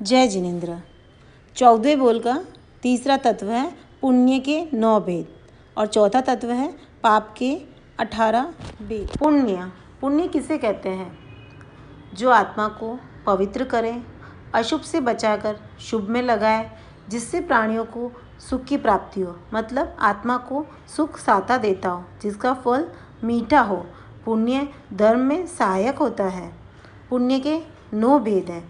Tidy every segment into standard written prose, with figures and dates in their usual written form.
जय जिनेन्द्र। 14वें बोल का तीसरा तत्व है पुण्य के 9 भेद और चौथा तत्व है पाप के 18 भेद। पुण्य किसे कहते हैं? जो आत्मा को पवित्र करे, अशुभ से बचाकर शुभ में लगाए, जिससे प्राणियों को सुख की प्राप्ति हो, मतलब आत्मा को सुख साता देता हो, जिसका फल मीठा हो। पुण्य धर्म में सहायक होता है। पुण्य के 9 भेद हैं।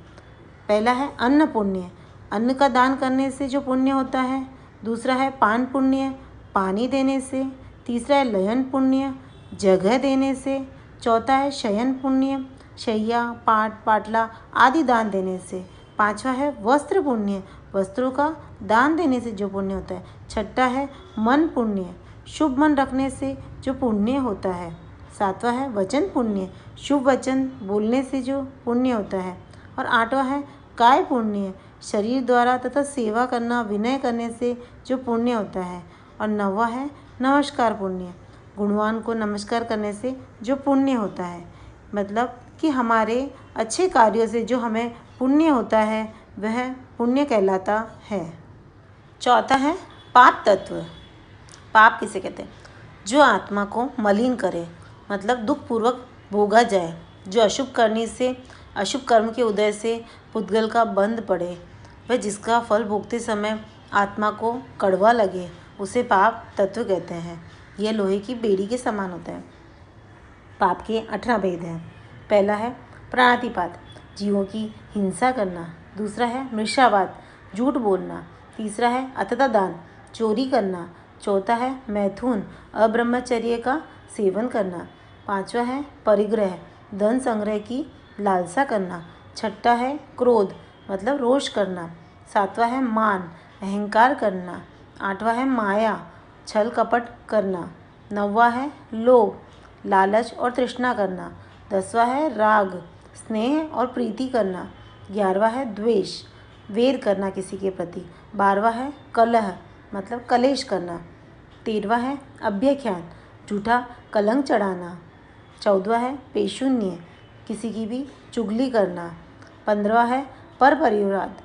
पहला है अन्न पुण्य, अन्न का दान करने से जो पुण्य होता है। दूसरा है पान पुण्य, पानी देने से। तीसरा है लयन पुण्य, जगह देने से। चौथा है शयन पुण्य, शैया पाट पाटला आदि दान देने से। पांचवा है वस्त्र पुण्य, वस्त्रों का दान देने से जो पुण्य होता है। छठा है मन पुण्य, शुभ मन रखने से जो पुण्य होता है। सातवां है वचन पुण्य, शुभ वचन बोलने से जो पुण्य होता है। और आठवां है काय पुण्य, शरीर द्वारा तथा सेवा करना, विनय करने से जो पुण्य होता है। और नौवां है नमस्कार पुण्य, गुणवान को नमस्कार करने से जो पुण्य होता है। मतलब कि हमारे अच्छे कार्यों से जो हमें पुण्य होता है वह पुण्य कहलाता है। चौथा है पाप तत्व। पाप किसे कहते हैं? जो आत्मा को मलिन करे, मतलब दुखपूर्वक भोगा जाए, जो अशुभ करने से, अशुभ कर्म के उदय से पुद्गल का बंध पड़े, वह जिसका फल भोगते समय आत्मा को कड़वा लगे, उसे पाप तत्व कहते हैं। यह लोहे की बेड़ी के समान होता है। पाप के 18 भेद हैं। पहला है प्राणातिपात, जीवों की हिंसा करना। दूसरा है मृषावाद, झूठ बोलना। तीसरा है अतता दान, चोरी करना। चौथा है मैथुन, अब्रह्मचर्य का सेवन करना। पांचवा है परिग्रह, धन संग्रह की लालसा करना। छठा है क्रोध, मतलब रोष करना। सातवां है मान, अहंकार करना। आठवां है माया, छल कपट करना। नौवां है लोभ, लालच और तृष्णा करना। 10वां है राग, स्नेह और प्रीति करना। 11वां है द्वेष, वेर करना किसी के प्रति। 12वां है कलह, मतलब कलेश करना। 13वां है अभ्यख्यान, झूठा कलंक चढ़ाना। 14वां है पेशून्य, किसी की भी चुगली करना। 15वां है परपरिवाद,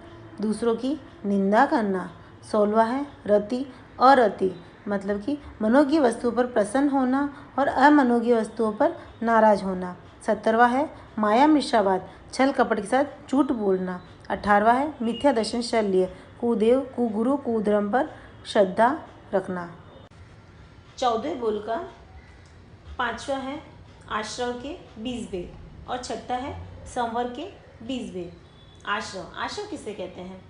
दूसरों की निंदा करना। 16वां है रति अरति, मतलब कि मनोज्ञ वस्तुओं पर प्रसन्न होना और अमनोज्ञ वस्तुओं पर नाराज होना। 17वां है माया मिश्रावाद, छल कपट के साथ झूठ बोलना। 18वां है मिथ्या दर्शन शल्य, कुदेव कुगुरु कुधर्म पर श्रद्धा रखना। 14वें बोल का 5वां है आश्रव के 20 भेद और छठा है संवर के 20 भेद। आश्रव किसे कहते हैं?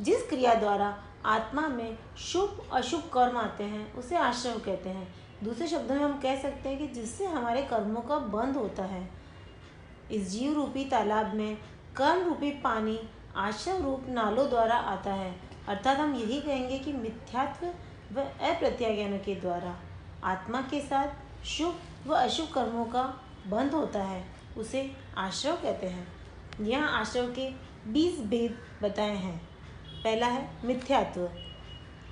जिस क्रिया द्वारा आत्मा में शुभ अशुभ कर्म आते हैं उसे आश्रव कहते हैं। दूसरे शब्दों में हम कह सकते हैं कि जिससे हमारे कर्मों का बंध होता है। इस जीव रूपी तालाब में कर्म रूपी पानी आश्रव रूप नालों द्वारा आता है। अर्थात हम यही कहेंगे कि मिथ्यात्व व अप्रत्याज्ञान के द्वारा आत्मा के साथ शुभ व अशुभ कर्मों का बंध होता है, उसे आश्रव कहते हैं। यहाँ आश्रव के 20 भेद बताए हैं। पहला है मिथ्यात्व,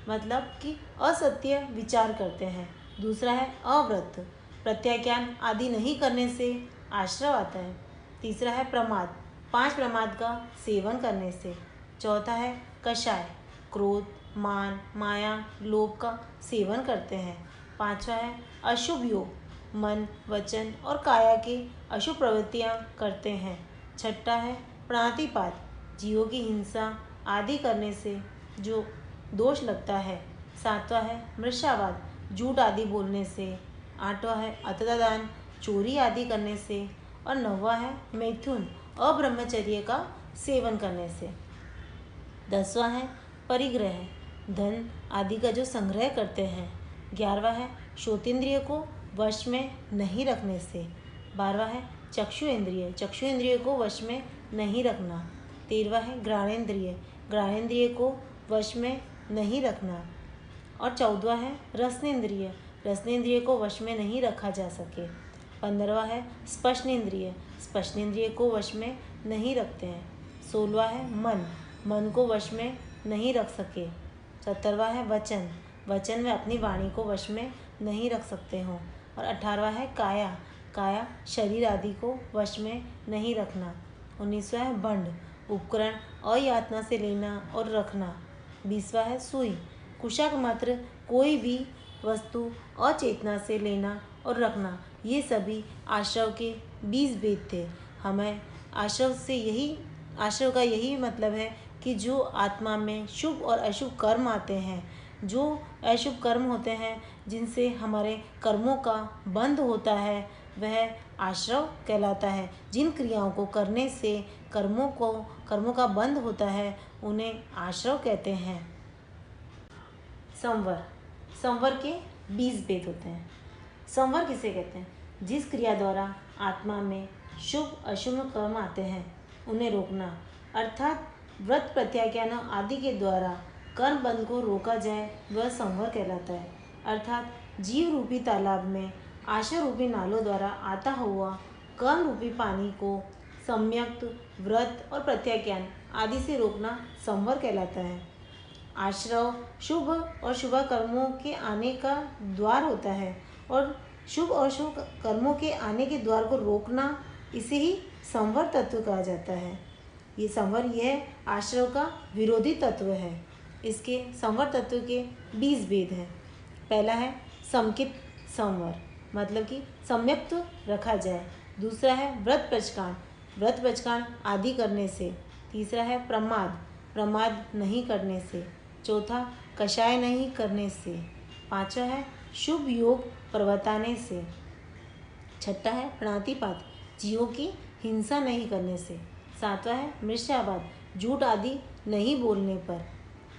मतलब कि असत्य विचार करते हैं। दूसरा है अव्रत, प्रत्याज्ञान आदि नहीं करने से आश्रव आता है। तीसरा है प्रमाद, 5 प्रमाद का सेवन करने से। चौथा है कषाय, क्रोध मान माया लोभ का सेवन करते हैं। पांचवा है अशुभ योग, मन वचन और काया की अशुभ प्रवृत्तियां करते हैं। छठा है प्राणातिपात, जीवों की हिंसा आदि करने से जो दोष लगता है। सातवां है मृषावाद, झूठ आदि बोलने से। आठवां है अतता दान, चोरी आदि करने से। और 9वां है मैथुन, अब्रह्मचर्य का सेवन करने से। 10वां है परिग्रह, धन आदि का जो संग्रह करते हैं। 11वां है श्रोतेंद्रिय को वश में नहीं रखने से। 12वां है चक्षु इंद्रिय को वश में नहीं रखना। 13वां है घ्राणेन्द्रिय को वश में नहीं रखना। और 14वां है रसनेन्द्रिय को वश में नहीं रखा जा सके। 15वां है स्पर्शनेन्द्रिय को वश में नहीं रखते हैं। 16वां है मन को वश में नहीं रख सके। 17वां है वचन में अपनी वाणी को वश में नहीं रख सकते हों। और 18वां है काया शरीर आदि को वश में नहीं रखना। 19वां है उपकरण अयातना से लेना और रखना। 20वां है सुई, कुशाक मात्र कोई भी वस्तु अचेतना से लेना और रखना। ये सभी आश्रव के 20 भेद थे। हमें आश्रव का यही मतलब है कि जो आत्मा में शुभ और अशुभ कर्म आते हैं, जो अशुभ कर्म होते हैं जिनसे हमारे कर्मों का बंध होता है, वह आश्रव कहलाता है। जिन क्रियाओं को करने से कर्मों का बंध होता है, उन्हें आश्रव कहते हैं। संवर के 20 भेद होते हैं। संवर किसे कहते हैं? जिस क्रिया द्वारा आत्मा में शुभ अशुभ कर्म आते हैं, उन्हें रोकना, अर्थात व्रत प्रत्याख्यान आदि के द्वारा कर्म बंध को रोका जाए, वह संवर कहलाता है। अर्थात जीव रूपी तालाब में आशा रूपी नालों द्वारा आता हुआ कर्म रूपी पानी को सम्यक्त व्रत और प्रत्याख्यान आदि से रोकना संवर कहलाता है। आश्रव शुभ और शुभ कर्मों के आने का द्वार होता है, और शुभ और शुभ कर्मों के आने के द्वार को रोकना, इसे ही संवर तत्व कहा जाता है। ये संवर यह आश्रव का विरोधी तत्व है। इसके संवर तत्व के 20 भेद हैं। पहला है समकित संवर, मतलब कि सम्यक्त रखा जाए। दूसरा है व्रत प्रचकान आदि करने से। तीसरा है प्रमाद नहीं करने से। चौथा कषाय नहीं करने से। पांचवा है शुभ योग प्रवर्ताने से। छठा है प्रणतिपात, जीवों की हिंसा नहीं करने से। सातवां है मृष्यावाद, झूठ आदि नहीं बोलने पर।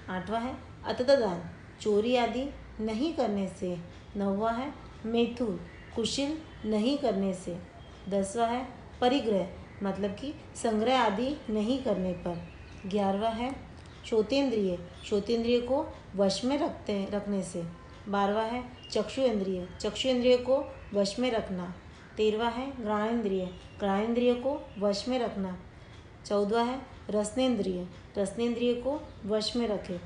आठवां है अतदान, चोरी आदि नहीं करने से। नौवां है मैथुन, कुशिल नहीं करने से। 10वां है परिग्रह, मतलब कि संग्रह आदि नहीं करने पर। 11वां है श्रोतेंद्रिय को वश में रखने से। 12वां है चक्षु इंद्रिय को वश में रखना। 13वां है घ्राणेंद्रिय को वश में रखना। 14वां है रसनेंद्रिय को वश में रखे।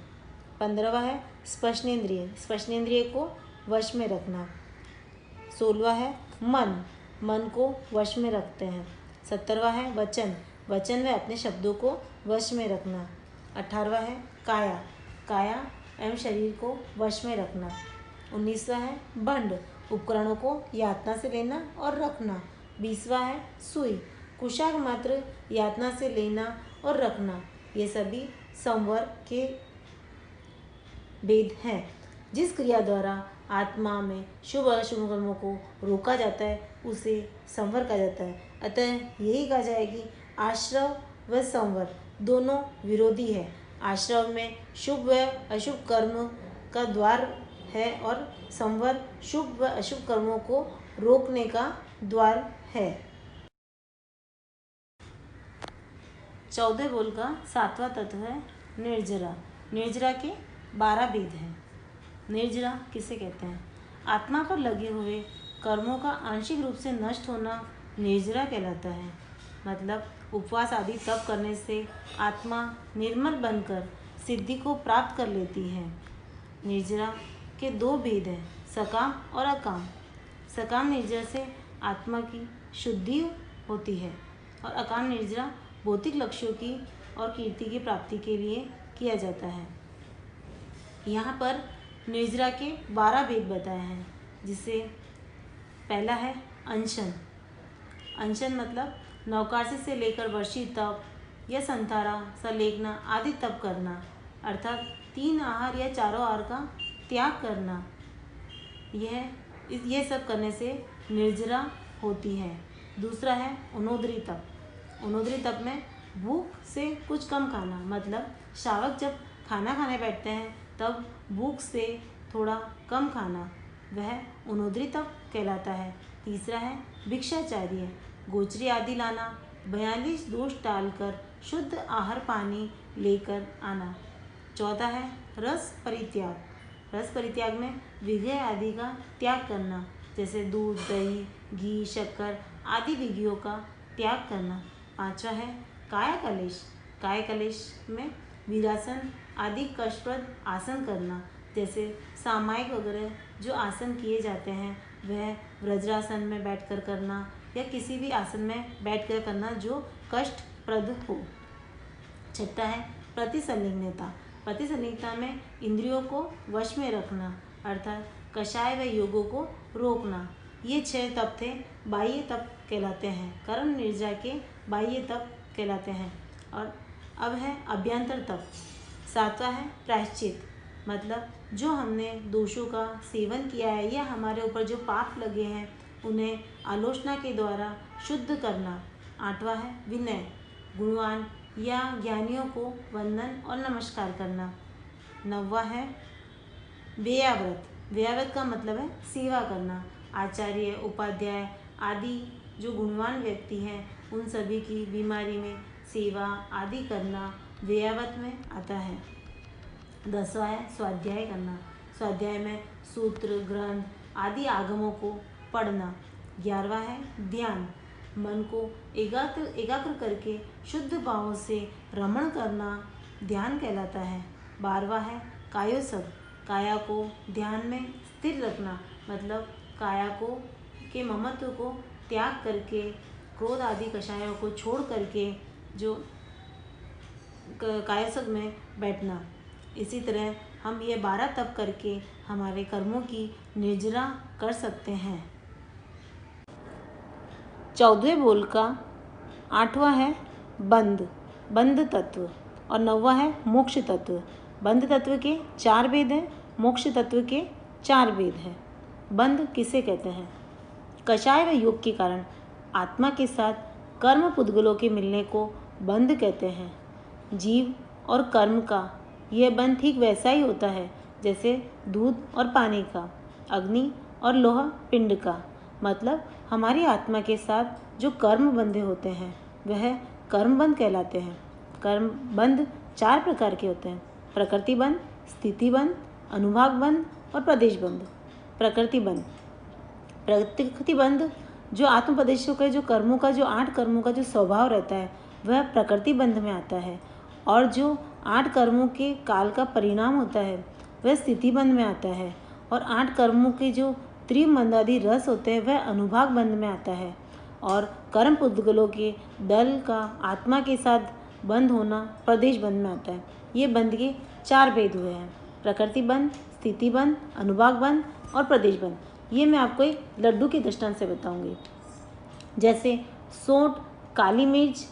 15वां है स्पर्शनेंद्रिय को वश में रखना। 16वां है मन को वश में रखते हैं। 17वां है वचन व अपने शब्दों को वश में रखना। 18वां है काया एवं शरीर को वश में रखना। 19वां है बंड, उपकरणों को यातना से लेना और रखना। 20वां है सुई, कुशाक मात्र यातना से लेना और रखना। ये सभी संवर के भेद हैं। जिस क्रिया द्वारा आत्मा में शुभ और अशुभ कर्मों को रोका जाता है, उसे संवर कहा जाता है। अतः यही कहा जाए कि आश्रव व संवर दोनों विरोधी है। आश्रव में शुभ व अशुभ कर्म का द्वार है, और संवर शुभ व अशुभ कर्मों को रोकने का द्वार है। 14 बोल का 7वां तत्व है निर्जरा। निर्जरा के 12 भेद हैं। निर्जरा किसे कहते हैं? आत्मा पर लगे हुए कर्मों का आंशिक रूप से नष्ट होना निर्जरा कहलाता है। मतलब उपवास आदि तप करने से आत्मा निर्मल बनकर सिद्धि को प्राप्त कर लेती है। निर्जरा के 2 भेद हैं, सकाम और अकाम। सकाम निर्जरा से आत्मा की शुद्धि होती है, और अकाम निर्जरा भौतिक लक्ष्यों की और कीर्ति की प्राप्ति के लिए किया जाता है। यहाँ पर निर्जरा के 12 भेद बताए हैं, जिससे पहला है अनशन। अनशन मतलब नौकाशी से लेकर वर्षी तप या संथारा सलेखना आदि तप करना, अर्थात 3 आहार या चारों आहार का त्याग करना। यह सब करने से निर्जरा होती है। दूसरा है उनोदरी तप। उनोदरी तप में भूख से कुछ कम खाना, मतलब शावक जब खाना खाने बैठते हैं तब भूख से थोड़ा कम खाना, वह उनोदरी तप कहलाता है। तीसरा है भिक्षाचार्य, गोचरी आदि लाना, 42 दोष टालकर शुद्ध आहार पानी लेकर आना। चौथा है रस परित्याग। रस परित्याग में विघय आदि का त्याग करना, जैसे दूध, दही, घी, शक्कर आदि विघियों का त्याग करना। पांचवा है काया कलेश। काया कलेश में वीरासन आदि कष्टप्रद आसन करना, जैसे सामायिक वगैरह जो आसन किए जाते हैं वह वज्रासन में बैठकर करना, या किसी भी आसन में बैठकर करना जो कष्टप्रद हो। छठा है प्रतिसंलिग्नता। प्रतिसंलिग्नता में इंद्रियों को वश में रखना अर्थात कषाय व योगों को रोकना। ये 6 तप थे, बाह्य तप कहलाते हैं। कर्म निर्जा के बाह्य तप कहलाते हैं। और अब है अभ्यंतर तप। 7वां है प्रायश्चित, मतलब जो हमने दोषों का सेवन किया है या हमारे ऊपर जो पाप लगे हैं उन्हें आलोचना के द्वारा शुद्ध करना। 8वां है विनय, गुणवान या ज्ञानियों को वंदन और नमस्कार करना। 9वां है व्ययाव्रत। व्ययाव्रत का मतलब है सेवा करना। आचार्य, उपाध्याय आदि जो गुणवान व्यक्ति हैं उन सभी की बीमारी में सेवा आदि करना व्ययाव्रत में आता है। 10वां है स्वाध्याय करना। स्वाध्याय में सूत्र, ग्रंथ आदि आगमों को पढ़ना। 11वां है ध्यान, मन को एकाग्र करके शुद्ध भावों से रमण करना ध्यान कहलाता है। 12वां है कायोसग, काया को ध्यान में स्थिर रखना, मतलब काया के ममत्व को त्याग करके क्रोध आदि कषायों को छोड़ करके जो कायसग में बैठना। इसी तरह हम ये 12 तप करके हमारे कर्मों की निर्जरा कर सकते हैं। 14वें बोल का 8वां है बंध तत्व और 9वां है मोक्ष तत्व। बंध तत्व के 4 भेद हैं, मोक्ष तत्व के 4 भेद हैं। बंध किसे कहते हैं? कषाय व योग के कारण आत्मा के साथ कर्म पुद्गलों के मिलने को बंध कहते हैं। जीव और कर्म का यह बंध ठीक वैसा ही होता है जैसे दूध और पानी का, अग्नि और लोहा पिंड का। मतलब हमारी आत्मा के साथ जो कर्म बंधे होते हैं वह कर्म बंध कहलाते हैं। कर्म बंध 4 प्रकार के होते हैं: प्रकृति बंध, स्थिति बंध, अनुभाग बंध और प्रदेश बंध। प्रकृति बंध जो आत्मोपदेशों के जो कर्मों का जो 8 कर्मों का जो स्वभाव रहता है वह प्रकृति बंध में आता है, और जो 8 कर्मों के काल का परिणाम होता है वह स्थिति बंध में आता है, और 8 कर्मों के जो त्रिमंदादि रस होते हैं वह अनुभाग बंध में आता है, और कर्म पुद्गलों के दल का आत्मा के साथ बंध होना प्रदेश बंध में आता है। ये बंध के 4 भेद हुए हैं: प्रकृति बंध, स्थिति बंध, अनुभाग बंध और प्रदेश बंध। ये मैं आपको एक लड्डू के दृष्टांत से बताऊंगी। जैसे सोंठ, काली मिर्च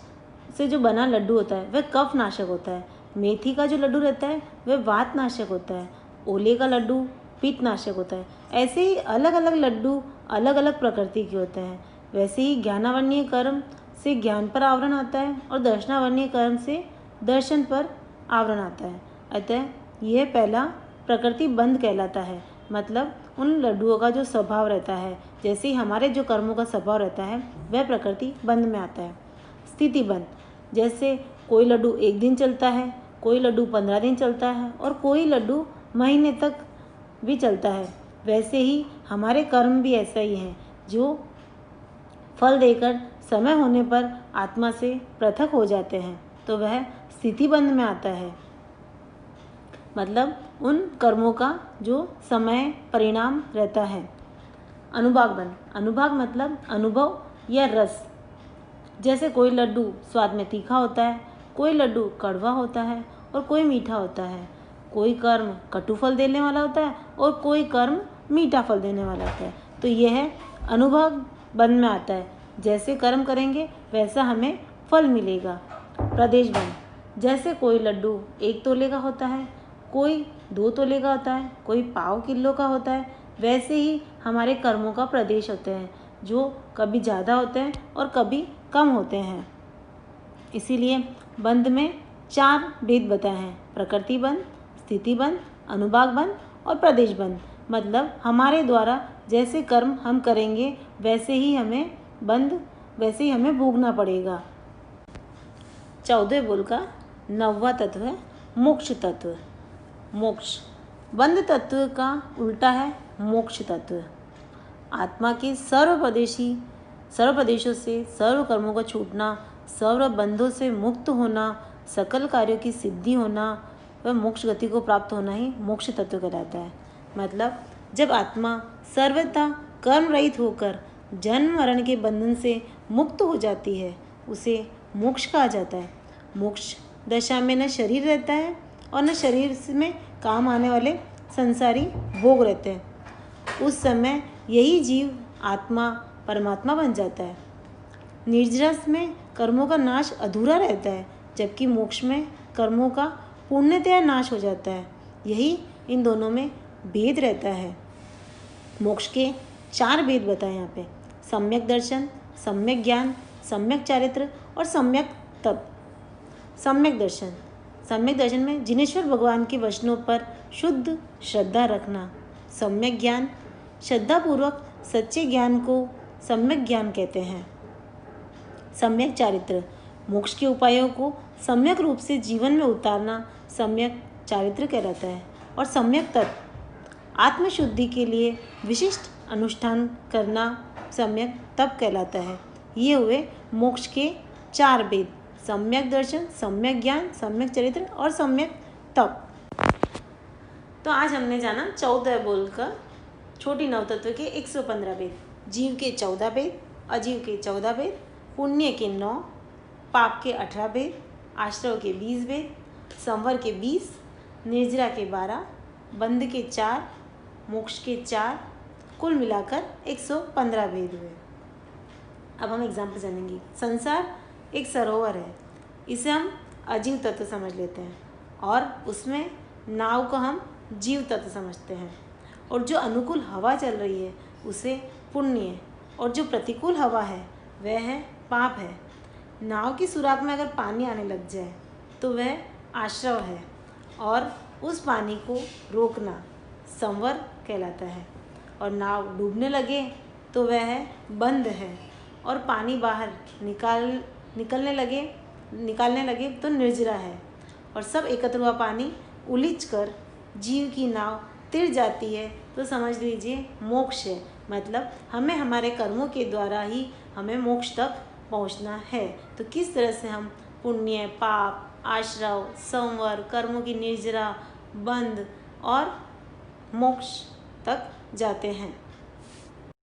से जो बना लड्डू होता है वह कफ नाशक होता है। मेथी का जो लड्डू रहता है वह वात नाशक होता है। ओले का लड्डू पित्त नाशक होता है। ऐसे ही अलग अलग लड्डू अलग अलग प्रकृति के होते हैं। वैसे ही ज्ञानावरणीय कर्म से ज्ञान पर आवरण आता है और दर्शनावरणीय कर्म से दर्शन पर आवरण आता है। अतः यह पहला प्रकृति बंध कहलाता है। मतलब उन लड्डुओं का जो स्वभाव रहता है, जैसे ही हमारे जो कर्मों का स्वभाव रहता है वह प्रकृति बंध में आता है। स्थिति बंध, जैसे कोई लड्डू 1 दिन चलता है, कोई लड्डू 15 दिन चलता है और कोई लड्डू महीने तक भी चलता है। वैसे ही हमारे कर्म भी ऐसा ही हैं, जो फल देकर समय होने पर आत्मा से पृथक हो जाते हैं, तो वह स्थिति बंध में आता है। मतलब उन कर्मों का जो समय परिणाम रहता है। अनुभाग बंध, अनुभाग मतलब अनुभव या रस। जैसे कोई लड्डू स्वाद में तीखा होता है, कोई लड्डू कड़वा होता है और कोई मीठा होता है। कोई कर्म कटु फल देने वाला होता है और कोई कर्म मीठा फल देने वाला होता है। तो यह अनुभाग बंध में आता है। जैसे कर्म करेंगे वैसा हमें फल मिलेगा। प्रदेश बंध, जैसे कोई लड्डू 1 तोले का होता है, कोई 2 तोले का होता है, कोई पाव किलो का होता है, वैसे ही हमारे कर्मों का प्रदेश होते हैं, जो कभी ज़्यादा होते हैं और कभी कम होते हैं। इसीलिए बंध में 4 भेद बताए हैं: प्रकृति बंध, स्थिति बंध, अनुभाग बंध और प्रदेश बंध। मतलब हमारे द्वारा जैसे कर्म हम करेंगे वैसे ही हमें भोगना पड़ेगा। 14वें बोल का 9वां तत्व है मोक्ष तत्व। मोक्ष बंध तत्व का उल्टा है मोक्ष तत्व। आत्मा के सर्व प्रदेशों से सर्व कर्मों का छूटना, सर्व बंधों से मुक्त होना, सकल कार्यों की सिद्धि होना व मोक्ष गति को प्राप्त होना ही मोक्ष तत्व कहलाता है। मतलब जब आत्मा सर्वथा कर्म रहित होकर जन्म मरण के बंधन से मुक्त हो जाती है उसे मोक्ष कहा जाता है। मोक्ष दशा में न शरीर रहता है और न शरीर में काम आने वाले संसारी भोग रहते हैं। उस समय यही जीव आत्मा परमात्मा बन जाता है। निर्जरस में कर्मों का नाश अधूरा रहता है, जबकि मोक्ष में कर्मों का पूर्णतया नाश हो जाता है। यही इन दोनों में भेद रहता है। मोक्ष के 4 भेद बताए यहाँ पे: सम्यक दर्शन, सम्यक ज्ञान, सम्यक चारित्र और सम्यक तप। सम्यक दर्शन में जिनेश्वर भगवान के वचनों पर शुद्ध श्रद्धा रखना। सम्यक ज्ञान, श्रद्धापूर्वक सच्चे ज्ञान को सम्यक ज्ञान कहते हैं। सम्यक चारित्र, मोक्ष के उपायों को सम्यक रूप से जीवन में उतारना सम्यक चारित्र कहलाता है। और सम्यक तप, आत्मशुद्धि के लिए विशिष्ट अनुष्ठान करना सम्यक तप कहलाता है। ये हुए मोक्ष के 4 भेद: सम्यक दर्शन, सम्यक ज्ञान, सम्यक चरित्र और सम्यक तप। तो आज हमने जाना 14 बोल का छोटी नवतत्व के 115 भेद। जीव के 14 भेद, अजीव के 14 भेद, पुण्य के 9, पाप के 18 भेद, आश्रव के 20 भेद, संवर के 20, निर्जरा के 12, बंध के 4, मोक्ष के 4, कुल मिलाकर 115 भेद हुए। अब हम एग्जाम्पल जानेंगे। संसार एक सरोवर है, इसे हम अजीव तत्व समझ लेते हैं और उसमें नाव को हम जीव तत्व समझते हैं। और जो अनुकूल हवा चल रही है उसे पुण्य, और जो प्रतिकूल हवा है वह है पाप है। नाव की सुराख में अगर पानी आने लग जाए तो वह आश्रव है, और उस पानी को रोकना संवर कहलाता है। और नाव डूबने लगे तो वह बंध है, और पानी बाहर निकालने लगे तो निर्जरा है। और सब एकत्र हुआ पानी उलीचकर जीव की नाव तिर जाती है तो समझ लीजिए मोक्ष है। मतलब हमें हमारे कर्मों के द्वारा ही हमें मोक्ष तक पहुंचना है। तो किस तरह से हम पुण्य, पाप, आश्रव, संवर, कर्मों की निर्जरा, बंध और मोक्ष तक जाते हैं।